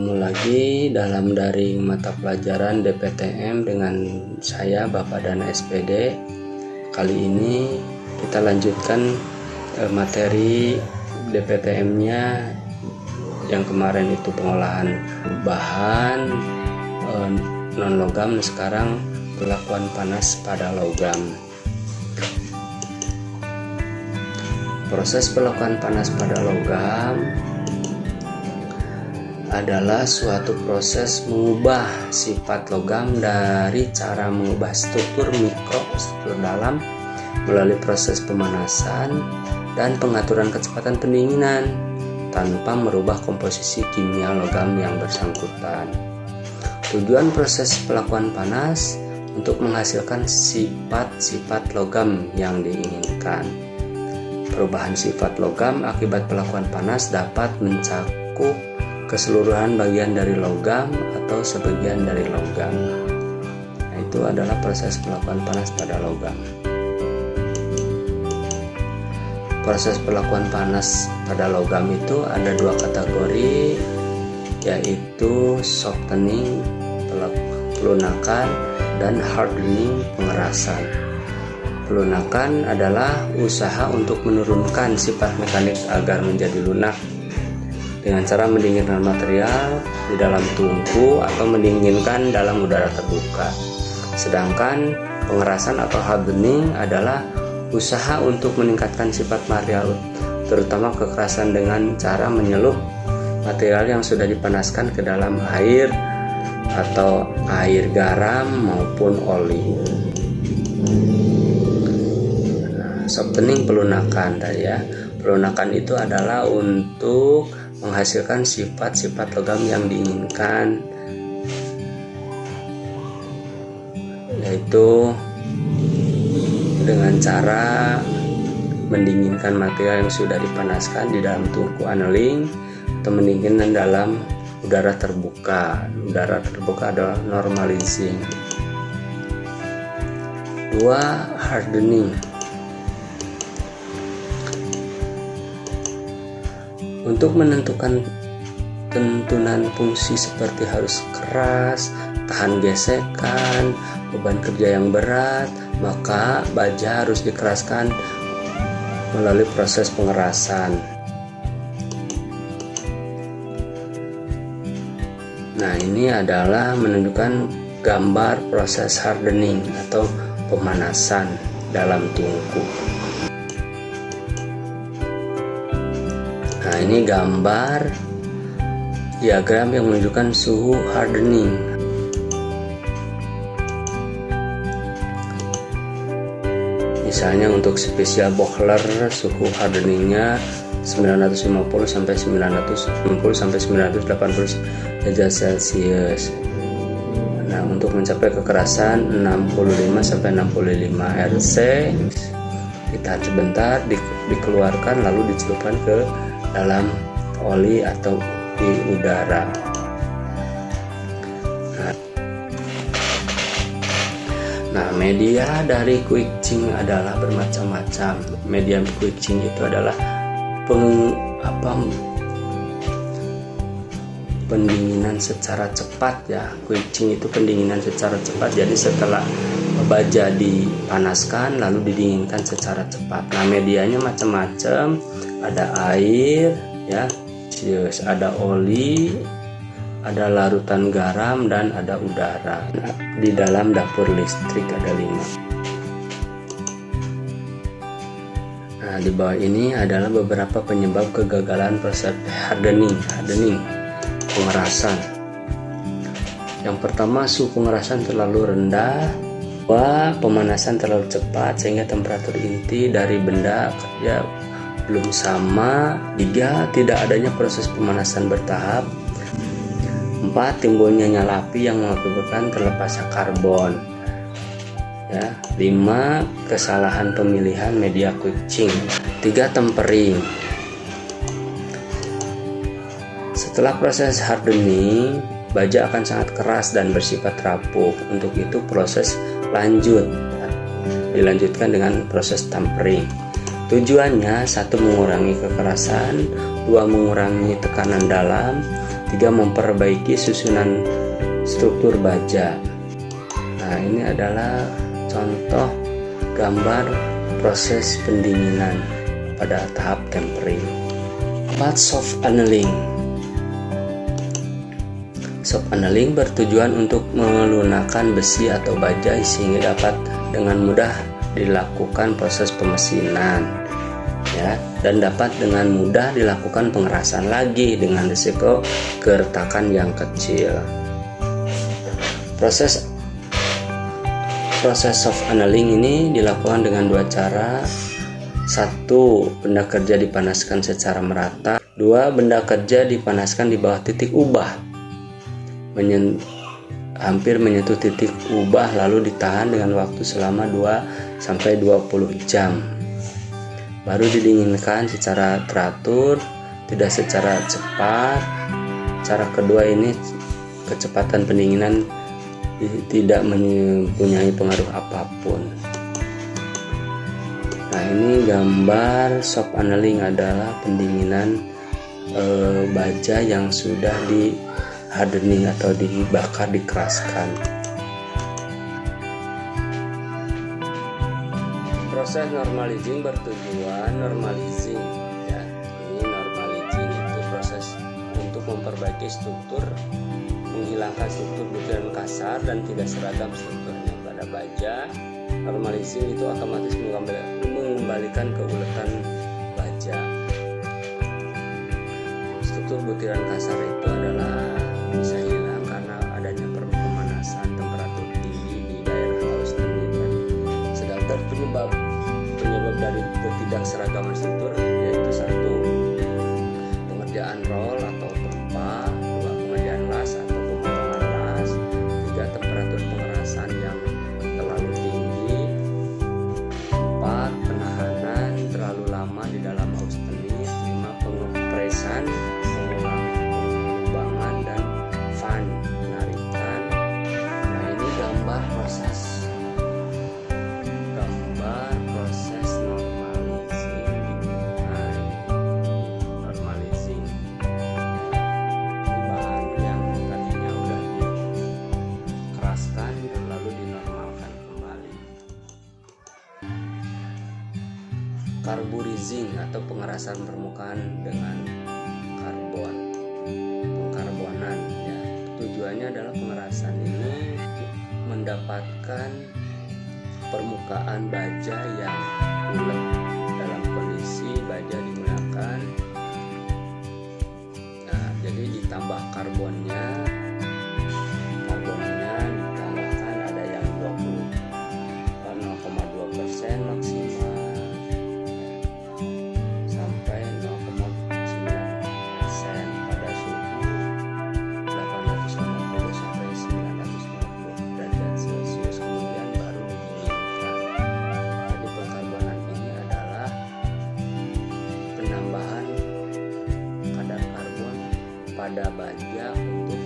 Ketemu lagi dalam daring mata pelajaran DPTM dengan saya Bapak Dana SPD. Kali ini kita lanjutkan materi DPTM-nya yang kemarin itu pengolahan bahan non logam. Sekarang perlakuan panas pada logam. Proses perlakuan panas pada logam adalah suatu proses mengubah sifat logam dari cara mengubah struktur mikro, struktur dalam melalui proses pemanasan dan pengaturan kecepatan pendinginan tanpa merubah komposisi kimia logam yang bersangkutan. Tujuan proses pelakuan panas untuk menghasilkan sifat-sifat logam yang diinginkan. Perubahan sifat logam akibat pelakuan panas dapat mencakup keseluruhan bagian dari logam atau sebagian dari logam. Nah, itu adalah proses pelakuan panas pada logam. Proses pelakuan panas pada logam itu ada dua kategori, yaitu softening, pelunakan, dan hardening, pengerasan. Pelunakan adalah usaha untuk menurunkan sifat mekanik agar menjadi lunak dengan cara mendinginkan material di dalam tungku atau mendinginkan dalam udara terbuka. Sedangkan pengerasan atau hardening adalah usaha untuk meningkatkan sifat material, terutama kekerasan, dengan cara menyelup material yang sudah dipanaskan ke dalam air atau air garam maupun oli. Softening, pelunakan tadi ya. Pelunakan itu adalah untuk menghasilkan sifat-sifat logam yang diinginkan, yaitu dengan cara mendinginkan material yang sudah dipanaskan di dalam tungku annealing atau mendinginkan dalam udara terbuka. Udara terbuka adalah normalizing. 2. Hardening. Untuk menentukan tentunan fungsi seperti harus keras, tahan gesekan, beban kerja yang berat, maka baja harus dikeraskan melalui proses pengerasan. Nah, ini adalah menunjukkan gambar proses hardening atau pemanasan dalam tungku. Nah, ini gambar diagram yang menunjukkan suhu hardening. Misalnya untuk spesial boiler suhu hardeningnya 950 sampai 960 sampai 980 derajat Celcius. Nah, untuk mencapai kekerasan 65 sampai 65 Rc, ditahan sebentar, dikeluarkan lalu dicelupkan ke dalam oli atau di udara. Nah, media dari quenching adalah bermacam-macam. Media quenching itu adalah pendinginan secara cepat ya. Quenching itu pendinginan secara cepat. Jadi setelah baja dipanaskan lalu didinginkan secara cepat. Nah, medianya macam-macam. Ada air ya, ada oli, ada larutan garam, dan ada udara. Nah, di dalam dapur listrik ada 5. Nah, di bawah ini adalah beberapa penyebab kegagalan proses hardening, pengerasan. Yang pertama, suhu pengerasan terlalu rendah. 2. Pemanasan terlalu cepat sehingga temperatur inti dari benda ya belum sama. 3. Tidak adanya proses pemanasan bertahap. 4. Timbulnya nyala api yang mengakibatkan terlepasnya karbon. Ya. 5. Kesalahan pemilihan media quenching. 3. Tempering. Setelah proses hardening, baja akan sangat keras dan bersifat rapuh. Untuk itu proses dilanjutkan dengan proses tempering. Tujuannya 1. Mengurangi kekerasan, 2. Mengurangi tekanan dalam, ketiga memperbaiki susunan struktur baja. Nah, ini adalah contoh gambar proses pendinginan pada tahap tempering. 4. Soft annealing. Soft annealing bertujuan untuk melunakkan besi atau baja sehingga dapat dengan mudah dilakukan proses pemesinan, ya, dan dapat dengan mudah dilakukan pengerasan lagi dengan risiko keretakan yang kecil. Proses soft annealing ini dilakukan dengan dua cara. 1. Benda kerja dipanaskan secara merata. 2. Benda kerja dipanaskan di bawah titik ubah, hampir menyentuh titik ubah, lalu ditahan dengan waktu selama 2-20 jam. Baru didinginkan secara teratur, tidak secara cepat. Cara kedua ini kecepatan pendinginan tidak mempunyai pengaruh apapun. Nah, ini gambar soft annealing adalah pendinginan baja yang sudah di hardening atau dibakar, dikeraskan. Proses normalizing bertujuan normalizing, ya. Ini normalizing itu proses untuk memperbaiki struktur, menghilangkan struktur butiran kasar dan tidak seragam strukturnya pada baja. Normalizing itu otomatis mengembalikan keuletan baja. Struktur butiran kasar itu adalah bisa hilang karena adanya pemanasan temperatur tinggi di daerah haus terlibat. Sedangkan penyebab dari ketidakseragaman struktur yaitu 1. Pengerjaan roll atau tempa, 2. Pengerjaan las atau pemotongan las, 3. Temperatur pengerasan yang terlalu tinggi, 4. Penahanan terlalu lama di dalam haus tenit, 5. Pengepresan, pengembangan dan fan penarikan. Nah, ini gambar proses normalizing. Ini bahan yang tadinya udah dikeraskan lalu dinormalkan kembali. Carburizing atau pengerasan permukaan dengan karbon, pengkarbonan, ya. Tujuannya adalah pengerasan ini mendapatkan permukaan baja yang ulet dalam kondisi baja digunakan. Nah, jadi ditambah karbonnya ditambahkan, ada yang 0,2% maksimal sampai 0,9% pada suhu 850 sampai 950 derajat Celcius, kemudian baru didinginkan. Jadi pengkarbonan ini adalah penambahan kadar karbon pada baja untuk